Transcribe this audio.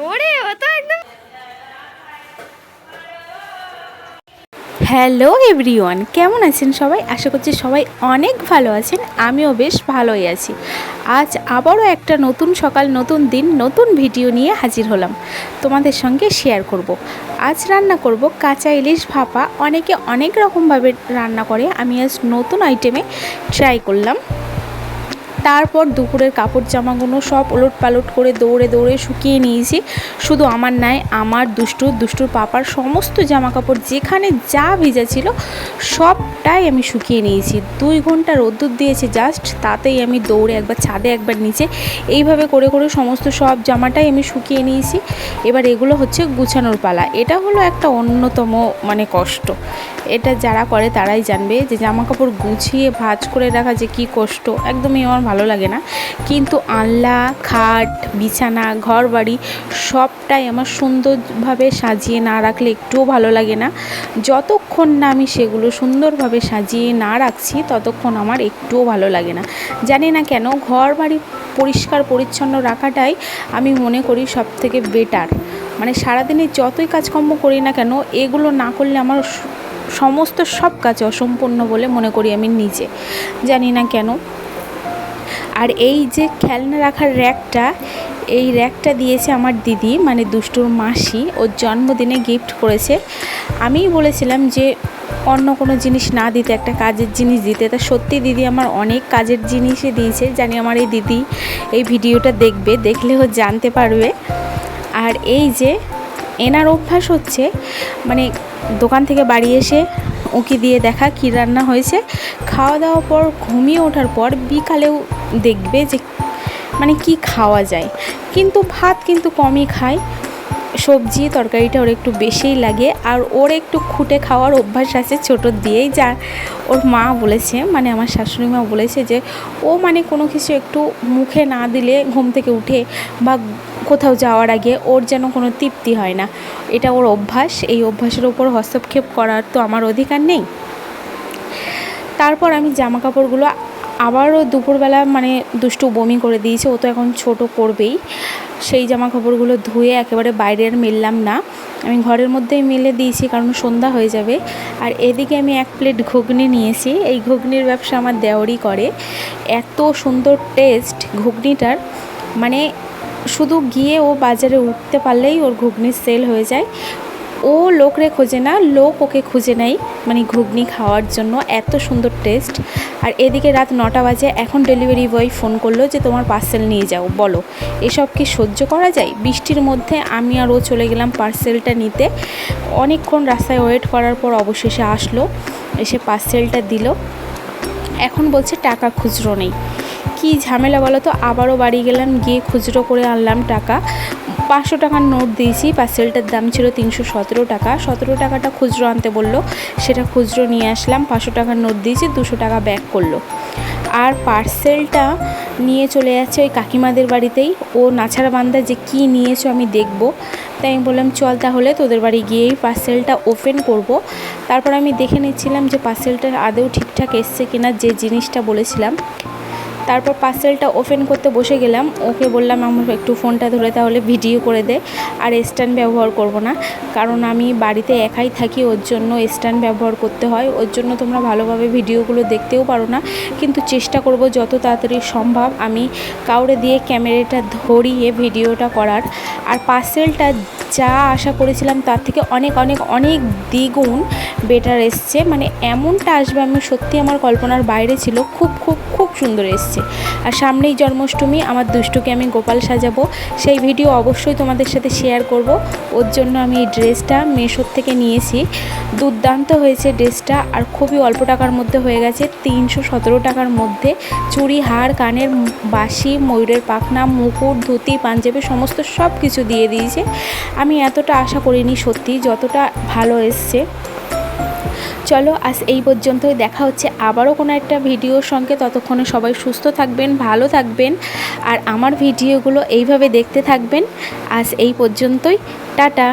ওরে ও তো একদম। হ্যালো এভরিওয়ান, কেমন আছেন সবাই? আশা করছি সবাই অনেক ভালো আছেন। আমিও বেশ ভালোই আছি। আজ আবারও একটা নতুন সকাল, নতুন দিন, নতুন ভিডিও নিয়ে হাজির হলাম, তোমাদের সঙ্গে শেয়ার করব। আজ রান্না করব কাঁচা ইলিশ ভাপা। অনেকে অনেক রকমভাবে রান্না করে, আমি আজ নতুন আইটেমে ট্রাই করলাম। তারপর দুপুরের কাপড় জামাগুলো সব ওলট পালট করে দৌড়ে দৌড়ে শুকিয়ে নিয়েছি। শুধু আমার নয়, আমার দুষ্টুর পাপার সমস্ত জামা কাপড় যেখানে যা ভিজা ছিল সবটাই আমি শুকিয়ে নিয়েছি। 2 ঘন্টা রোদ্দুর দিয়েছি জাস্ট, তাতেই আমি দৌড়ে একবার ছাদে একবার নিচে এইভাবে করে করে সমস্ত সব জামাটাই আমি শুকিয়ে নিয়েছি। এবার এগুলো হচ্ছে গুছানোর পালা। এটা হলো একটা অন্যতম কষ্ট। এটা যারা করে তারাই জানবে যে জামা কাপড় গুছিয়ে ভাঁজ করে রাখা যে কী কষ্ট, একদমই আমার ভালো লাগে না। কিন্তু আনলা, খাট, বিছানা, ঘর বাড়ি সবটাই আমার সুন্দরভাবে সাজিয়ে না রাখলে একটুও ভালো লাগে না। যতক্ষণ না আমি সেগুলো সুন্দরভাবে সাজিয়ে না রাখছি ততক্ষণ আমার একটুও ভালো লাগে না। জানি না কেন, ঘর বাড়ি পরিষ্কার পরিচ্ছন্ন রাখাটাই আমি মনে করি সবথেকে বেটার। সারাদিনে যতই কাজকর্ম করি না কেন, এগুলো না করলে আমার সমস্ত সব কাজ অসম্পূর্ণ বলে মনে করি আমি নিজে, জানি না কেন। আর এই যে খেলনা রাখার র্যাকটা, এই র্যাকটা দিয়েছে আমার দিদি, দুষ্টুর মাসি, ওর জন্মদিনে গিফট করেছে। আমিই বলেছিলাম যে অন্য কোনো জিনিস না দিতে, একটা কাজের জিনিস দিতে। তা সত্যি দিদি আমার অনেক কাজের জিনিসই দিয়েছে। জানি আমার এই দিদি এই ভিডিওটা দেখবে, দেখলেও জানতে পারবে। আর এই যে এনার অভ্যাস হচ্ছে দোকান থেকে বাড়ি এসে উঁকি দিয়ে দেখা কী রান্না হয়েছে, খাওয়া দাওয়ার পর ঘুমিয়ে ওঠার পর বিকালেও দেখবে যে কি খাওয়া যায়। কিন্তু ভাত কিন্তু কমই খায়, সবজি তরকারিটা ওর একটু বেশিই লাগে। আর ওর একটু খুঁটে খাওয়ার অভ্যাস আছে ছোটোর দিয়েই, যা ওর মা বলেছে, আমার শাশুড়ি মা বলেছে যে ও কোনো কিছু একটু মুখে না দিলে ঘুম থেকে উঠে বা কোথাও যাওয়ার আগে ওর যেন কোনো তৃপ্তি হয় না। এটা ওর অভ্যাস। এই অভ্যাসের ওপর হস্তক্ষেপ করার তো আমার অধিকার নেই। তারপর আমি জামা কাপড়গুলো আবারও দুপুরবেলা দুষ্টু বমি করে দিয়েছে, ও তো এখন ছোট করবেই। সেই জামা কাপড়গুলো ধুয়ে একেবারে বাইরে আর মেললাম না, আমি ঘরের মধ্যেই মেলে দিয়েছি, কারণ সন্ধ্যা হয়ে যাবে। আর এদিকে আমি 1 প্লেট ঘুগনি নিয়েছি। এই ঘুগনির ব্যবসা আমার দেওরই করে। এত সুন্দর টেস্ট ঘুগনিটার, শুধু গিয়ে ও বাজারে উঠতে পারলেই ওর ঘুগনির সেল হয়ে যায়। ও লোকরে খোঁজে না, লোক ওকে খুঁজে নেয় ঘুগনি খাওয়ার জন্য। এত সুন্দর টেস্ট। আর এদিকে রাত 9টা বাজে, এখন ডেলিভারি বয় ফোন করলো যে তোমার পার্সেল নিয়ে যাও। বলো, এসব কি সহ্য করা যায়? বৃষ্টির মধ্যে আমি আর ও চলে গেলাম পার্সেলটা নিতে। অনেকক্ষণ রাস্তায় ওয়েট করার পর অবশেষে আসলো, এসে পার্সেলটা দিল। এখন বলছে টাকা খুচরো নেই। কি ঝামেলা বলো তো। আবারও বাড়ি গেলাম, গিয়ে খুচরো করে আনলাম টাকা। 500 টাকার নোট দিয়েছি, পার্সেলটার দাম ছিল 317 টাকা। 17 টাকাটা খুচরো আনতে বললো, সেটা খুচরো নিয়ে আসলাম। 500 টাকার নোট দিয়েছি, 200 টাকা ব্যাক করলো। আর পার্সেলটা নিয়ে চলে যাচ্ছে ওই কাকিমাদের বাড়িতেই। ও নাছাড়া বান্দা যে কি নিয়েছো আমি দেখব। তাই আমি বললাম চল তাহলে তোদের বাড়ি গিয়েই পার্সেলটা ওপেন করব। তারপর আমি দেখে নিচ্ছিলাম যে পার্সেলটা আদৌ ঠিকঠাক এসছে কিনা, যে জিনিসটা বলেছিলাম। তারপর পার্সেলটা ওপেন করতে বসে গেলাম। ওকে বললাম আমার একটু ফোনটা ধরে তাহলে ভিডিও করে দে, আর স্ট্যান্ড ব্যবহার করব না, কারণ আমি বাড়িতে একাই থাকি, ওর জন্য স্ট্যান্ড ব্যবহার করতে হয়। ওর জন্য তোমরা ভালোভাবে ভিডিওগুলো দেখতেও পারো না, কিন্তু চেষ্টা করব যত তাড়াতাড়ি সম্ভব আমি কাউরে দিয়ে ক্যামেরাটা ধরিয়ে ভিডিওটা করার। আর পার্সেলটা যা আশা করেছিলাম তার থেকে অনেক অনেক অনেক দ্বিগুণ বেটার এসছে। এমনটা আসবে আমি সত্যি আমার কল্পনার বাইরে ছিল। খুব খুব খুব সুন্দর এসছে। আর সামনেই জন্মাষ্টমী, আমার দুষ্টুকে আমি গোপাল সাজাবো, সেই ভিডিও অবশ্যই তোমাদের সাথে শেয়ার করব। ওর জন্য আমি এই ড্রেসটা মেশোর থেকে নিয়েছি। দুর্দান্ত হয়েছে ড্রেসটা, আর খুবই অল্প টাকার মধ্যে হয়ে গেছে। 317 টাকার মধ্যে চুড়ি, হার, কানের বাসি, ময়ূরের পাখনা, মুকুট, ধুতি, পাঞ্জাবি সমস্ত সব কিছু দিয়ে দিয়েছে। আমি এতটা আশা করিনি সত্যি, যতটা ভালো এসছে। চলো আজ এই পর্যন্তই, দেখা হচ্ছে আবারও কোনো একটা ভিডিওর সঙ্গে। ততক্ষণে সবাই সুস্থ থাকবেন, ভালো থাকবেন, আর আমার ভিডিওগুলো এইভাবে দেখতে থাকবেন। আজ এই পর্যন্তই, টাটা।